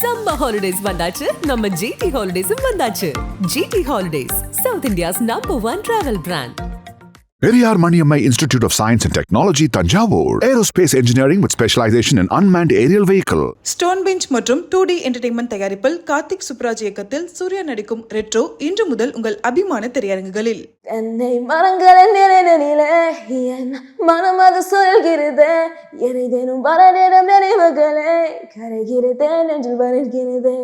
Summer holidays vandachu, நம்ம GT Holidays vandachu. GT Holidays, South India's #1 travel brand. Periyar Maniammai Institute of Science and Technology, Thanjavur. Aerospace Engineering with specialization in unmanned aerial vehicle. Stone bench மற்றும் 2D entertainment தயாரிப்பில் கார்த்திக் சுப்ராஜ் இயக்கத்தில் சூர்யா நடிக்கும் retro இன்று முதல் உங்கள் அபிமான திரையரங்குகளில். என்னை மரங்கள் நினைவிலே என் மனம் அது சொல்கிறது, எரிதேனும் பரநேரம் நினைவுகளே கரைகிறது நெஞ்சில் வருகிறது.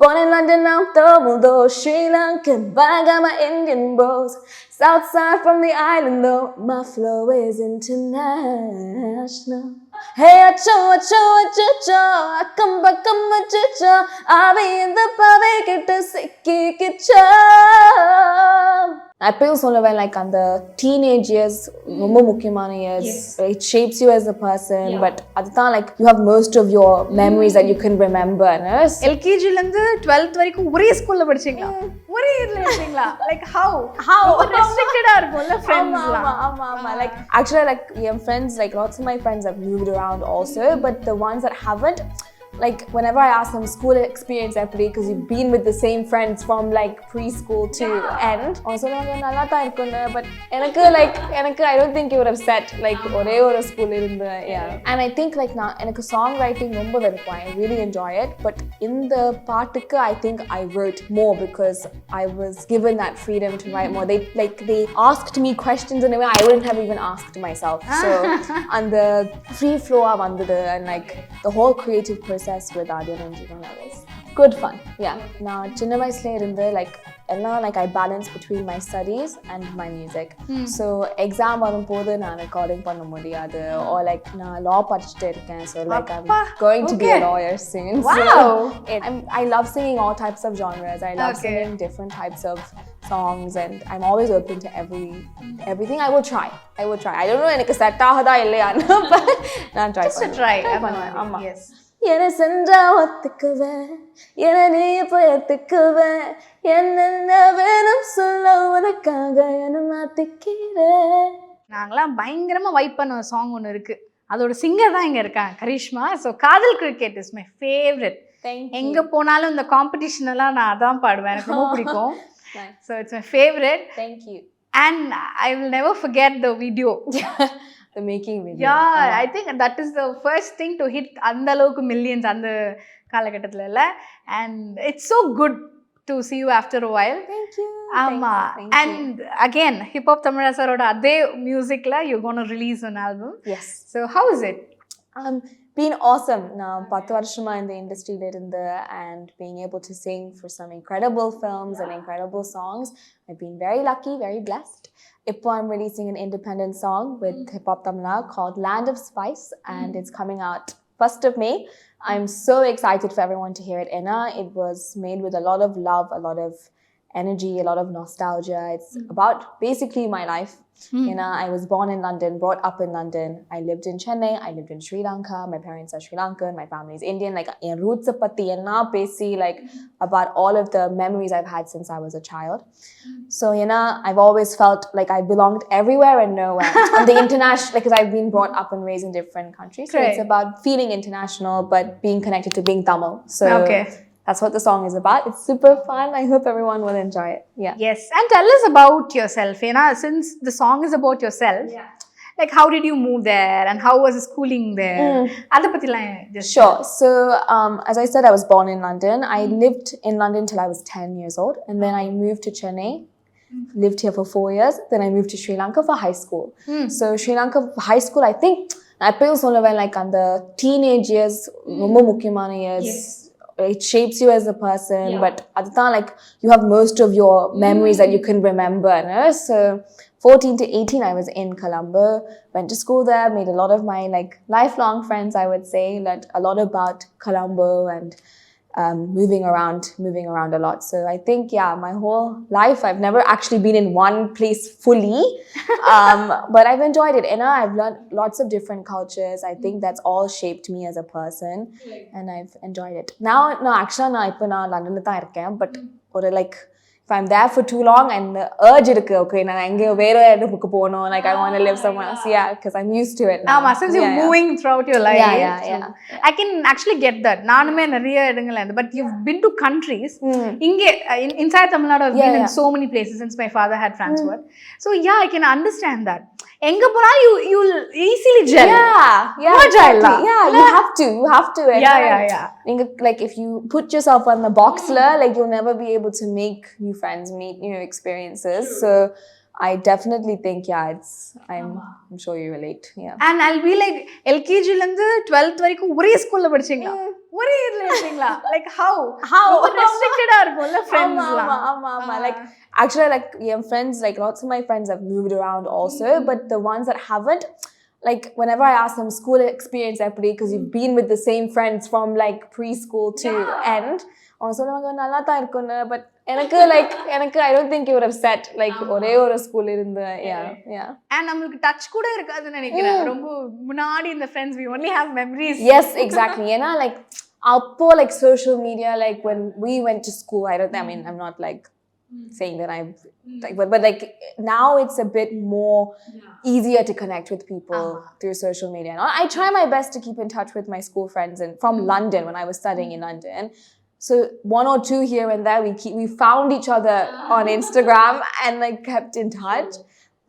Born in London, I'm double though Sri Lankan, but I got my Indian bros. Southside from the island though, my flow is international. Hey, acho, acho, acho, acho, come, acho, I'll be in the public to 𝐀𝐝𝐶𝐞𝐫 I feel சொல்லுவேன் like அந்த teenage years ரொம்ப முக்கியமான years. It shapes you as a person, but அதுதான் like you have most of your memories that you can remember. LKG ல இருந்து 12th வரைக்கும் ஒரே ஸ்கூல்ல படிச்சீங்களா? ஒரே இதுல படிச்சீங்களா? Like how restricted-ஆ இருக்கும்ல friends-லாம். ஆமா like actually like we have friends, like lots of my friends have moved around also, but the ones that haven't, like whenever I ask them school experience every, because you've been with the same friends from like preschool to end, also nalla tha irukunda, but எனக்கு I don't think you would have set like ஒரே ஒரு school இருந்த. And I think like நான் எனக்கு song writing ரொம்ப வெறுப்பேன். I really enjoy it, but in the பாட்டுக்கு I think I wrote more because I was given that freedom to write more. They asked me questions in a way I wouldn't have even asked myself. So and the free flow வந்தது, and like the whole creative process with Adhi and 𝐸𝐴 was good fun. நான் சின்ன வயசுல இருந்து like I balance between my studies and my music. So exam வரும்போது நான் recording பண்ண முடியாது, or like நான் law படிச்சிட்டு இருக்கேன், so like I'm going to be a lawyer soon. Wow. So I love singing all types of genres. I love singing different types of songs, and I'm always open to everything. I will try. I don't know எனக்கு set ஆகுதா இல்லையான்னு, but நான் try பண்ணுவேன். Yes. என்ன சென்றா ஒத்துக்குவேன், என்ன நீ போயத்துக்குவேன், என்ன வேணும் சொல்ல உனக்காக என்ன மாத்திக்கிறேன். நாங்களாம் பயங்கரமா வைப் பண்ண சாங் ஒன்று இருக்கு, அதோட சிங்கர் தான் இங்க இருக்காங்க, கரிஷ்மா. ஸோ காதல் கிரிக்கெட் இஸ் மை ஃபேவரட். எங்க போனாலும் இந்த காம்படிஷன் எல்லாம் நான் அதான் பாடுவேன், எனக்கு ரொம்ப பிடிக்கும். So it's my favourite. Thank you. And I will never forget the video. The making video. I think that is the first thing to hit அந்த அளவுக்கு millions அந்த காலகட்டத்துல இல்ல. And it's so good to see you after a while. Thank you. ஆமா. And again hip hop தமிழா சாரோட அதே மியூசிக்ல you're going to release an album. Yes. So how is it? Been awesome. நான் 10 வருஷமா இந்த இண்டஸ்ட்ரியில இருந்து, and being able to sing for some incredible films and incredible songs. I've been very lucky, very blessed. Now I'm releasing an independent song with Hip Hop Tamila called Land of Spice, and it's coming out 1st of May. I'm so excited for everyone to hear it. It was made with a lot of love, a lot of energy, a lot of nostalgia. It's about basically my life. I was born in London, brought up in London. I lived in Chennai, I lived in Sri Lanka. My parents are Sri Lankan, my family is Indian. Like in roots patti enna pesi, like about all of the memories I've had since I was a child. So I've always felt like I belonged everywhere and nowhere. On the international, because I've been brought up and raised in different countries. So it's about feeling international but being connected to being Tamil. So that's what the song is about. It's super fun. I hope everyone will enjoy it. Yes. And tell us about yourself. Since the song is about yourself, like how did you move there and how was the schooling there? Adha pathila just sure. So as I said, I was born in London. I lived in London till I was 10 years old, and then I moved to Chennai. Lived here for 4 years. Then I moved to Sri Lanka for high school. So Sri Lanka high school, I think I feel சொல்லுவேன் like அந்த teenage years ரொம்ப முக்கியமான years. It shapes you as a person, but அதுதான் like you have most of your memories that you can remember. So 14 to 18 I was in Colombo, went to school there, made a lot of my like lifelong friends, I would say. Learned a lot about Colombo and moving around a lot. So I think my whole life I've never actually been in one place fully, but I've enjoyed it. I've learned lots of different cultures. I think that's all shaped me as a person, and I've enjoyed it. Now actually நான் இப்போ நான் லண்டன்ல தான் இருக்கேன், but ஒரு like if I'm there for too long and the urge irukku, okay, நான் எங்க வேற இடத்துக்கு போகணும், like I want to live somewhere else, yeah, because I'm used to it now. Since you're moving throughout your life. Yeah. I can actually get that. நானுமே நிறைய இடங்கள்ல இருந்து, but you've been to countries. இங்கே inside Tamil Nadu, I've been in so many places since my father had transferred. So yeah, I can understand that. எங்க போனாலும் you'll easily gel. Yeah, exactly. Yeah, you have to. Yeah. Like if you put yourself on the boxler, like you'll never be able to make new friends, meet new experiences. So I definitely think, I'm sure you relate. Yeah. And I'll be like, LKG ல இருந்து 12th வரைக்கும் ஒரே ஸ்கூல்ல படிச்சீங்களா? ஒரே இதுல படிச்சீங்களா? Like how restricted ஆ இருக்கும்ல friendsலாம். ஆமா. Like actually, like friends, like lots of my friends have moved around also, but the ones that haven't, like whenever I ask them school experience because you've been with the same friends from like preschool to end, சொல்லுவாங்க நல்லா தான் இருக்குன்னு, but எனக்கு I don't think you would have set like ஒரே ஒரு school இருந்து. Yeah. And நமக்கு touch கூட இருக்காதுன்னு நினைக்கிறேன். ரொம்ப முன்னாடி இந்த friends, we only have memories. Yes, exactly. ஏன்னா like அப்போ like social media, like when we went to school, I mean I'm not like saying that I'm like, but like now it's a bit more easier to connect with people through social media. And I try my best to keep in touch with my school friends from London when I was studying in London. So one or two here and there, we found each other on Instagram and like kept in touch.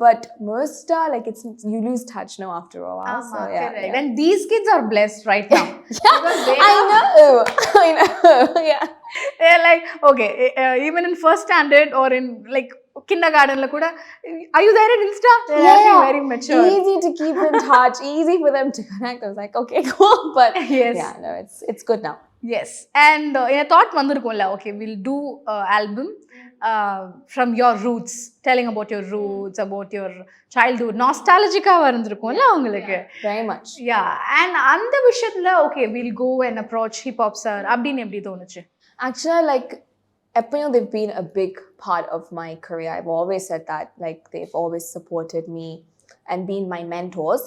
But most are like you lose touch now after a while. So yeah. And these kids are blessed right now. I know. Yeah. They're like, okay, even in first standard or in like kindergarten la kuda, are you there in Insta? They're actually very mature. Easy to keep in touch, easy for them to connect. I was like, okay, cool. But no, it's good now. Yes. And in a thought vandirukumla, okay, we'll do album from your roots, telling about your roots, about your childhood, nostalgic ah varundirukumla ungalku. Very much. Yeah. And அந்த விஷயத்துல okay, we'll go and approach hip hop sir அப்படினு எப்படி தோணுச்சு? Actually, like they've been a big part of my career. I've always said that, like they've always supported me and been my mentors.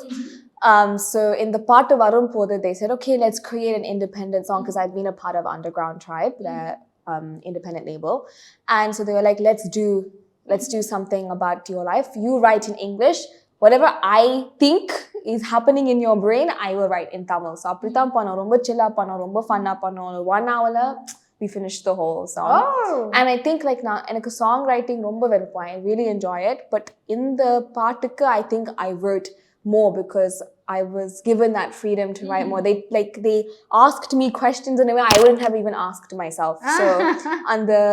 So in the part of Arun Podha, they said, okay, let's create an independent song, because I've been a part of Underground Tribe, their independent label. And so they were like, let's do something about your life. You write in English. Whatever I think is happening in your brain, I will write in Tamil. So aprithan pannom, romba chilla pannom, romba fun ah pannom. 1 hour la we finished the whole song. And I think like now enakku songwriting romba veluppa, I really enjoy it, but in the partukku I think I wrote more because I was given that freedom to write more. They asked me questions in a way I wouldn't have even asked myself. So and the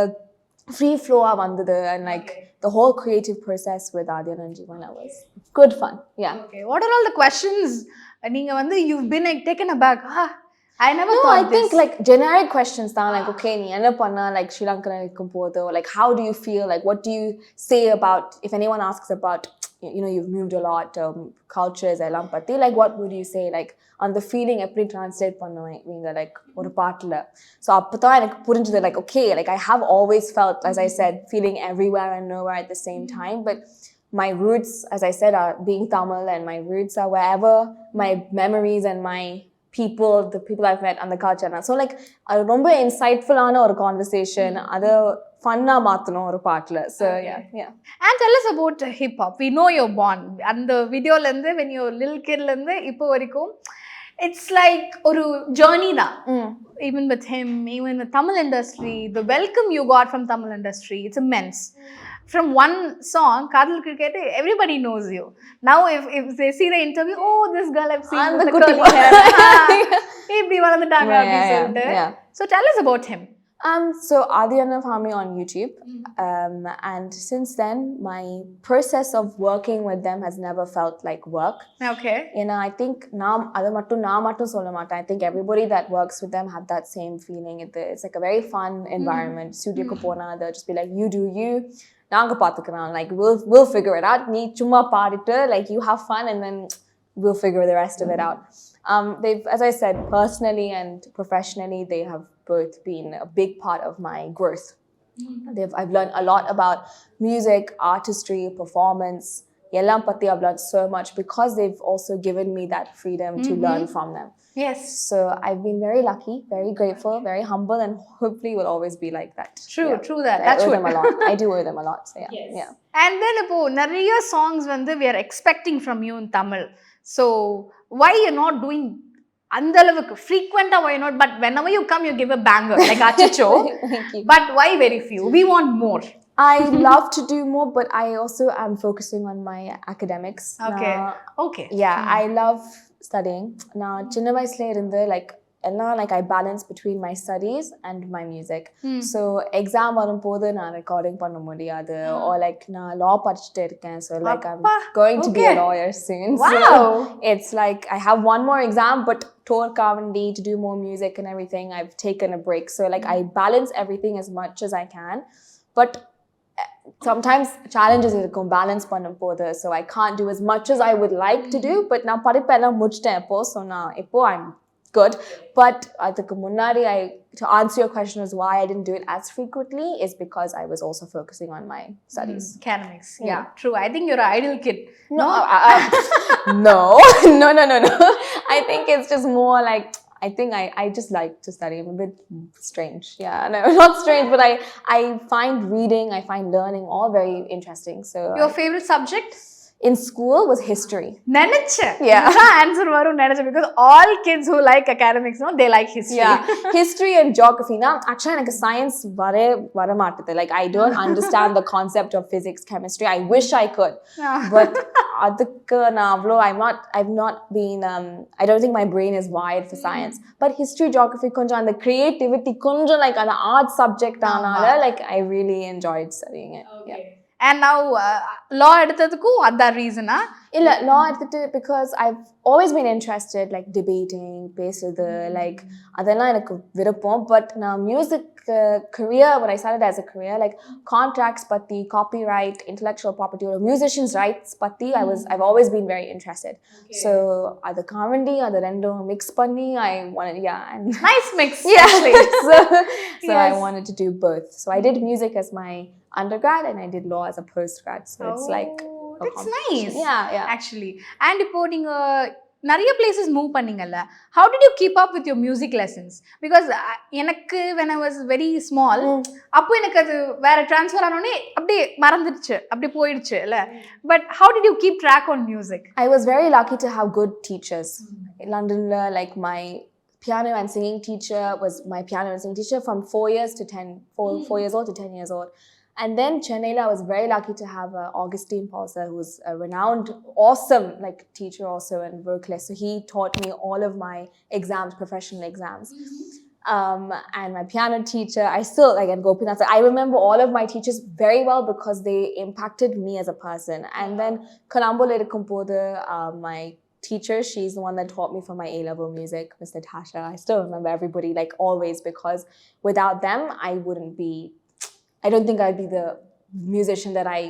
free flow of and like the whole creative process with Adhi and Jeevana was good fun. Yeah. Okay. What are all the questions you've been like taken aback? I never thought I think like generic questions thaan, like okay nee enna panna like Sri Lanka irukumpodhu, like how do you feel, like what do you say about, if anyone asks about you've moved a lot, cultures ellam patti, like what would you say, like on the feeling eppadi translate பண்ணுவீங்க like ஒரு பாட்டுல. So அப்பதான் எனக்கு புரிஞ்சது, like okay, like I have always felt, as I said, feeling everywhere and nowhere at the same time, but my roots, as I said, are being Tamil, and my roots are wherever my memories and my the people I've met and the culture. So like a romba insightful ana or conversation, adu fun ah maathano or paatla. So yeah. And tell us about hip hop. We know you're born and the video la irundhu when you're little kid la irundhu ipo varaikum, it's like oru journey da. Even with him, even the Tamil industry, the welcome you got from Tamil industry, it's immense. From one song, Kadhalukku Kettu, everybody knows you. Now if they see the interview, oh, this girl I've seen with the curly hair. Ibdi valandanga apdi solittu. So tell us about him. So Adhi Anna found me on YouTube, and since then my process of working with them has never felt like work. Okay. I think na mattum solla maata. I think everybody that works with them have that same feeling. It's like a very fun environment. Studio ku pona, they'll just be like, you do you, naanga paathukaram, like we'll figure it out. Nee chumma paadittu, like you have fun and then we'll figure the rest of it out. They've, as I said, personally and professionally, they have both been a big part of my growth. I've learned a lot about music, artistry, performance, எல்லாம் பத்தி I've learned so much because they've also given me that freedom to learn from them. Yes. So I've been very lucky, very grateful, very humble, and hopefully will always be like that. True that. I owe them a lot. I do owe them a lot. So yeah. And then இப்போ நிறைய songs வந்து we are expecting from you in Tamil. So why you're not doing அந்த அளவுக்கு frequent why not, but whenever you come you give a banger like Achicho. Thank you. But why very few? We want more. I love to do more, but I also am focusing on my academics. Okay. Yeah, I love studying. Now, சின்ன வயசுல இருந்து like I balance between my studies and my music. So exam வரும்போது நான் recording பண்ண முடியாது, or like நான் law படிச்சிட்டு இருக்கேன், so like I'm going to be a lawyer soon. Wow. So it's like I have one more exam, but tour Kavandi to do more music and everything, I've taken a break. So like I balance everything as much as I can, but sometimes challenges irukum balance பண்ணும்போது, so I can't do as much as I would like to do. But நான் படிப்பெல்லாம் முடிச்சிட்டேன் இப்போ, so நான் இப்போ I'm good. But அதுக்கு முன்னாடி to answer your question is why I didn't do it as frequently is because I was also focusing on my studies. Academics. Yeah, true. I think you're an ideal kid. No. No. I think it's just more like I think I just like to study. I'm a bit strange. Yeah, no, not strange, but I find reading, I find learning all very interesting. So your favorite subject in school was history. Neneche. Yeah. Answer varum neneche, because all kids who like academics, no, they like history. Yeah, history and geography. Now, actually, like science, vara maatade. Like I don't understand the concept of physics, chemistry. I wish I could, but adukku na avlo I've not been. I don't think my brain is wired for science. But history, geography, konja and the creativity, konja like an art subject, anala, like I really enjoyed studying it. Okay. Yeah. And now law edutadukku adha reason ah? Illa law eduthu because I've always been interested like debating, pesudhu, like adella enakku viruppom. But now music career, when I started as a career, like contracts patti, copyright, intellectual property, or musicians' rights patti, I've always been very interested. So adu comedy adu rendu mix panni I wanted, and nice mix. Actually. So I wanted to do both. So I did music as my undergrad and I did law as a postgrad. So it's like that's nice. Yeah. Actually. And இப்போ நீங்க நிறைய places move பண்ணீங்கல்ல, how did you keep up with your music lessons? Because எனக்கு when I was very small, அப்போ எனக்கு அது வேற transfer ஆனோனே அப்படியே மறந்துடுச்சு, அப்படியே போயிடுச்சு இல்ல. But how did you keep track on music? I was very lucky to have good teachers. In London, like my piano and singing teacher was my piano and singing teacher from 4 years old to 10 years old. And then Chennai, I was very lucky to have Augustine Paulser, who's a renowned, awesome like teacher also and vocalist. So he taught me all of my exams, professional exams. And my piano teacher, I still like at Gopinath. I remember all of my teachers very well because they impacted me as a person. And then Colombo Ledikumpode, my teacher, she's the one that taught me for my A-level music, Miss Natasha. I still remember everybody like always, because without them, I don't think I'd be the musician that I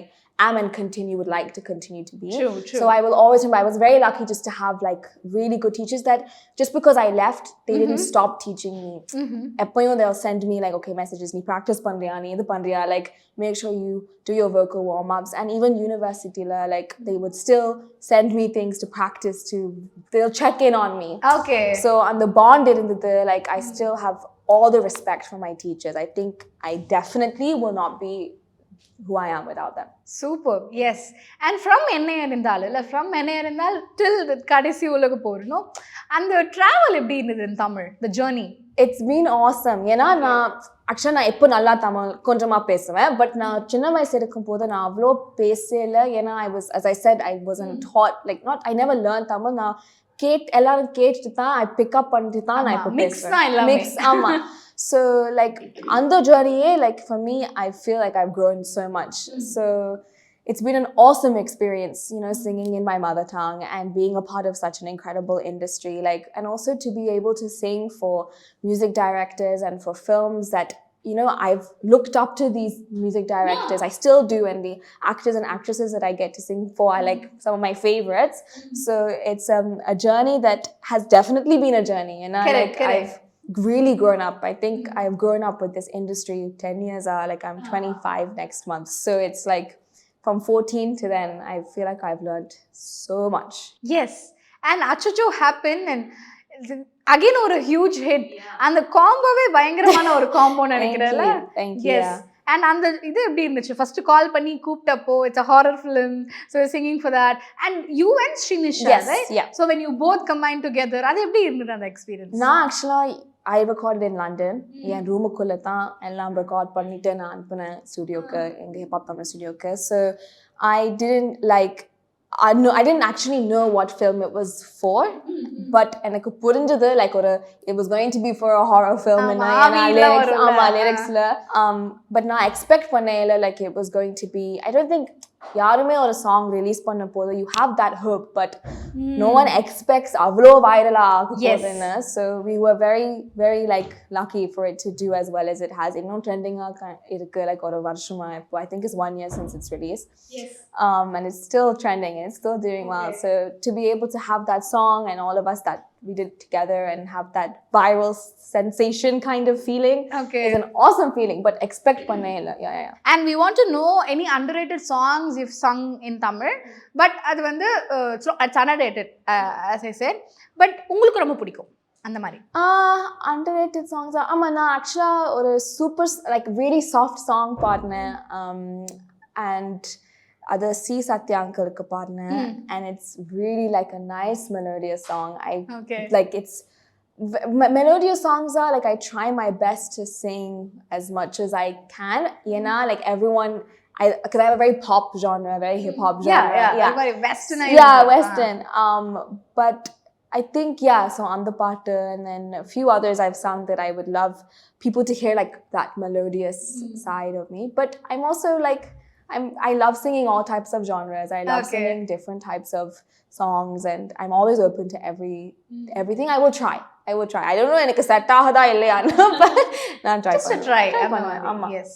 am and would like to continue to be. True. So I will always remember, I was very lucky just to have like really good teachers that just because I left, they didn't stop teaching me. They'll send me like, okay, messages, ni practice pandriya, ni idu pandriya, like make sure you do your vocal warm-ups. And even university, like they would still send me things to practice they'll check in on me. Okay. So on the bond, like I still have all the respect for my teachers. I think I definitely will not be who I am without them. Superb. Yes. And from Chennai till the kadisi ulaga porno, and the travel eppadi irundhu in Tamil, the journey? It's been awesome. Actually நான் எப்போ நல்லா தமிழ் கொஞ்சமா பேசுவேன், but நான் சின்ன வயசு இருக்கும் போது நான் அவ்வளோ பேசல. ஏன்னா as I said, I wasn't taught, like I never learned Tamil. நான் எல்லாரும் கேட்டுட்டு தான் I pick up பண்ணிட்டு தான் நான் இப்போ பேசுவேன். Mix. ஆமா. So like on the journey, like for me, I feel like I've grown so much. So it's been an awesome experience, singing in my mother tongue and being a part of such an incredible industry. Like, and also to be able to sing for music directors and for films that, I've looked up to these music directors. I still do, and the actors and actresses that I get to sing for are like some of my favorites. So it's a journey that has definitely been a journey, Correct. I've really grown up. I think I've grown up with this industry. 10 years are like I'm 25 next month. So it's like from 14 to then, I feel like I've learned so much. Yes. And அச்சச்சோ happened and again ஒரு huge hit. அந்த காம்போவே பயங்கரமான ஒரு combo நினைக்கிறேன்ல. Thank you. Yes. And அந்த இது எப்படி இருந்துச்சு? First call பண்ணி கூப்பிட்டப்போ it's a horror film, so you're singing for that, and you and Shrinisha, Yes, right? yeah. So when you both combined together, அது எப்படி இருந்தது அந்த experience? நான் actually I recorded in London. என் ரூமுக்குள்ள தான் எல்லாம் ரெக்கார்ட் பண்ணிட்டு நான் அனுப்பினேன் ஸ்டுடியோக்கு, எங்க ஹிப்ஹாப் தமிழ் ஸ்டுடியோக்கு. So I didn't actually know what film it was for, but எனக்கு புரிஞ்சது like it was going to be for a horror film and lyrics but நான் expect பண்ணேல like it was going to be, I don't think யாருமே ஒரு song release பண்ண போது you have that hope, but no one expects அவ்ளோ viral ஆக போகுதுன்னு. So we were very very like lucky for it to do as well as it has. இன்னும் trending இருக்கு like ஒரு வருஷமா இப்போ. I think it's 1 year since its release. Yes. And it's still trending and it's still doing well. So to be able to have that song and all of us that we did together and have that viral sensation kind of feeling is an awesome feeling, but expect பண்ணேல. Yeah. And we want to know any underrated songs you've sung in Tamil, but அது வந்து it's underrated, as I said, but உங்களுக்கு ரொம்ப பிடிக்கும் அந்த மாதிரி underrated songs ஆமா நான் actually ஒரு super like really soft song பாடினேன் and அது சி சத்யா அங்கிளுக்கு பாடினேன் and it's really like a nice melodious song. Like it's melodious songs are like I try my best to sing as much as I can, you know, like everyone because I have a very pop genre, very hip hop genre. Yeah. Very western. Western. But I think so on the part and then a few others I've sung that I would love people to hear like that melodious side of me. But I'm also like I love singing all types of genres. I love singing different types of songs and I'm always open to everything. I will try. I don't know எனக்கு set ஆகுதா இல்லையான்னு, but நான் try பண்ணுவேன். Yes.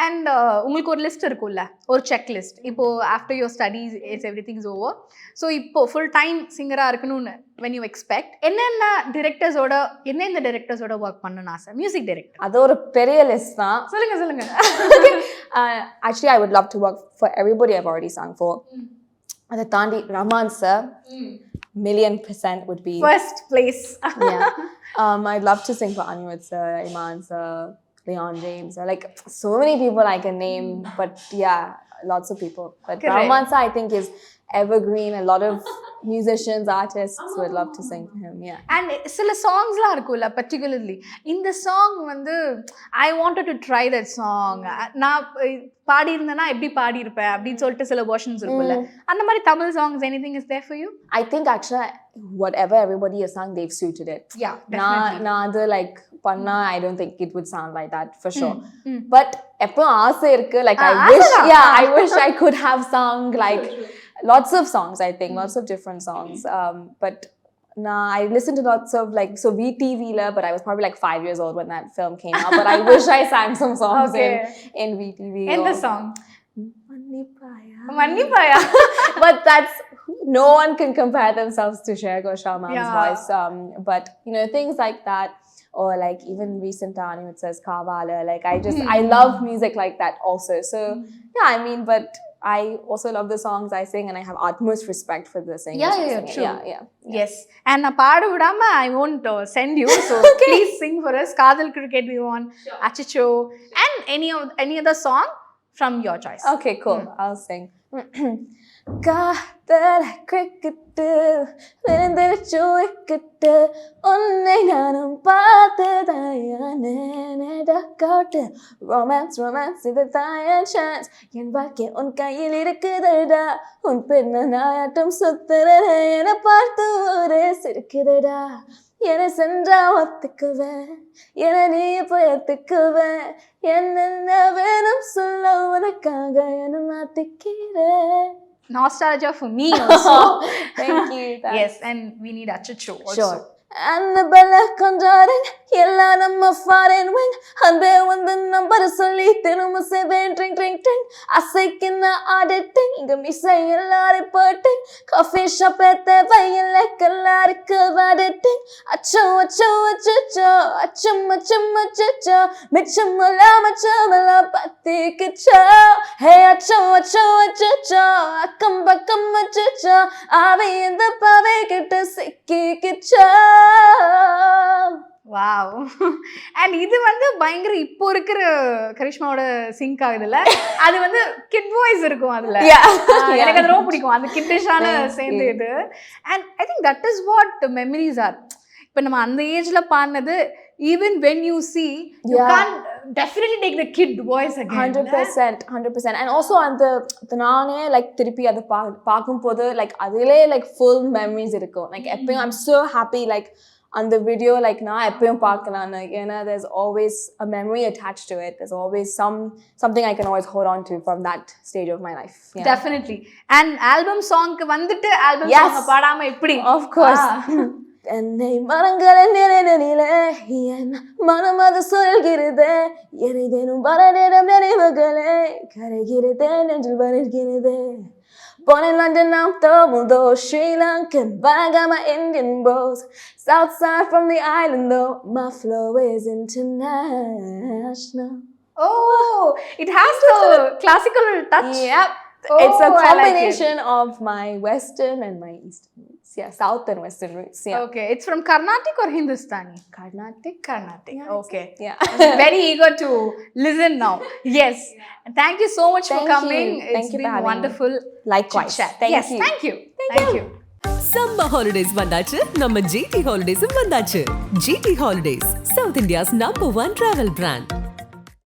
And உங்களுக்கு ஒரு list இருக்கும்ல, ஒரு check list. இப்போ after your studies everything is over, so இப்போ full time சிங்கரா இருக்கணும்னு when you expect என்னென்ன டைரக்டர்ஸோட ஒர்க் பண்ணனும் ஆசை? மியூசிக் டைரக்டர் அது ஒரு பெரிய லிஸ்ட் தான். சொல்லுங்க. Actually I would love to work for everybody I've already sung for. அதை தாண்டி Rahman sir $1,000,000% would be first place. I'd love to sing for Anirudh sir, Iman sir, Leon James, like so many people I can name, but lots of people. But Rahman sir I think is evergreen. A lot of musicians, artists would love to sing for him. And சில சாங்ஸ்லாம் இருக்கும்ல, particularly இந்த song வந்து I wanted to try that song, நான் பாடி இருந்தேனா எப்படி பாடி இருப்பேன் அப்படின்னு சொல்லிட்டு சில வெர்ஷன்ஸ் இருக்கும்ல, அந்த மாதிரி Tamil songs anything is there for you? I think actually whatever everybody has sung they've suited it. Definitely. நான் அது like பண்ணா I don't think it would sound like that for sure. But எப்போ ஆசை இருக்கு like I wish I could have sung like lots of songs, I think lots of different songs, but I listened to lots of like VTV but I was probably like 5 years old when that film came out, but I wish I sang some songs in VTV. And the song Mannipaya but that's no one can compare themselves to Shreya Ghosh's voice, but you know things like that, or like even recent Anirudh says Kavala, like I love music like that also. So I mean, but I also love the songs I sing and I have utmost respect for the singers. True. Yes. And na paadu vidama I won't send you, so please sing for us Kadal Cricket we want, Achicho, and any other song from your choice. Okay, cool. I'll sing. காதல் cricket விழுந்துருச்சு wicket உன்னை நானும் பார்த்ததாயானே romance இது தாயன் chance என் வாழ்க்கை உன் கையில் இருக்குதுடா உன் பெண்ண நாயாட்டம் சுத்துறத என பார்த்து ஒரே சிரிக்குதுடா என சென்றா ஒத்துக்குவேன் என நீ பயத்துக்குவேன் என்னென்ன வேணும் சொல்ல உனக்காக என மாத்திக்கிறேன். Nostalgia for me also. Thank you. Yes, and we need Achicho also. Sure. Annabella Conjuring, Yella number foreign wing, and there when the number is only Tinuma 7 drink drink drink. I say in the auditing, me say a lot reporting. Coffee shop at the way like a lot of auditing. Acho, Mitchamala, Patik, hey, acho, come back, I'll be in the public to sick. Wow and இது வந்து பயங்கர இப்போ இருக்கிற கரிஷ்மாவோட sink ஆகுதுல்ல அது வந்து kit voice இருக்கும் அதுல எனக்கு அது ரொம்ப பிடிக்கும் அந்த கிட்டிஷான சேர்ந்து இது and I think that is what memories are இப்போ நம்ம அந்த ஏஜ்ல பாடினது even when you see you can't definitely take the kid voice again 100% and also அந்த நானே like திருப்பி அத பாக்கும்போது like அதிலே like full memories இருக்கும் like எப்பவும் I'm so happy like on the video like நான் எப்பவும் பார்க்கலாம் ஏன்னா there's always a memory attached to it, there's always something I can always hold on to from that stage of my life. Definitely. And album song க்கு வந்துட்டு album song பாடாம எப்படி? Of course. என்னை மரங்கள நினைனிலே என் மனம் அது சொல்கிறதே எரிதேனும் வரநேரம் நினைவுகளே கரைகிறதே நெஞ்சில் வருகிறதே Born in London, I'm double though Sri Lankan, but I got my Indian bros. South side from the island though, my flow is international. Oh, it has the classical touch. Yep. It's a combination of my western and my eastern roots. Yeah, south and western roots. Yeah. Okay, it's from Carnatic or Hindustani? Carnatic. Yeah, okay. Yeah. I'm very eager to listen now. Yes. And thank you so much for coming. It's been wonderful. Likewise. Yes, thank you. Thank you. Summer holidays வந்தாச்சு நம்ம GT Holidays வந்தாச்சு. GT Holidays, South India's #1 travel brand.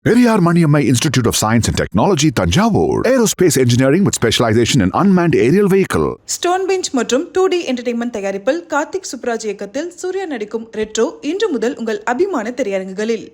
𝐼𝐴 Maniammai Institute of Science and Technology 𝐸𝐴 aerospace Engineering with specialization in unmanned aerial vehicle. Stone bench மற்றும் 2D entertainment தயாரிப்பில் கார்த்திக் சுப்ராஜ் இயக்கத்தில் சூர்யா நடிக்கும் retro இன்று முதல் உங்கள் அபிமான திரையரங்குகளில்.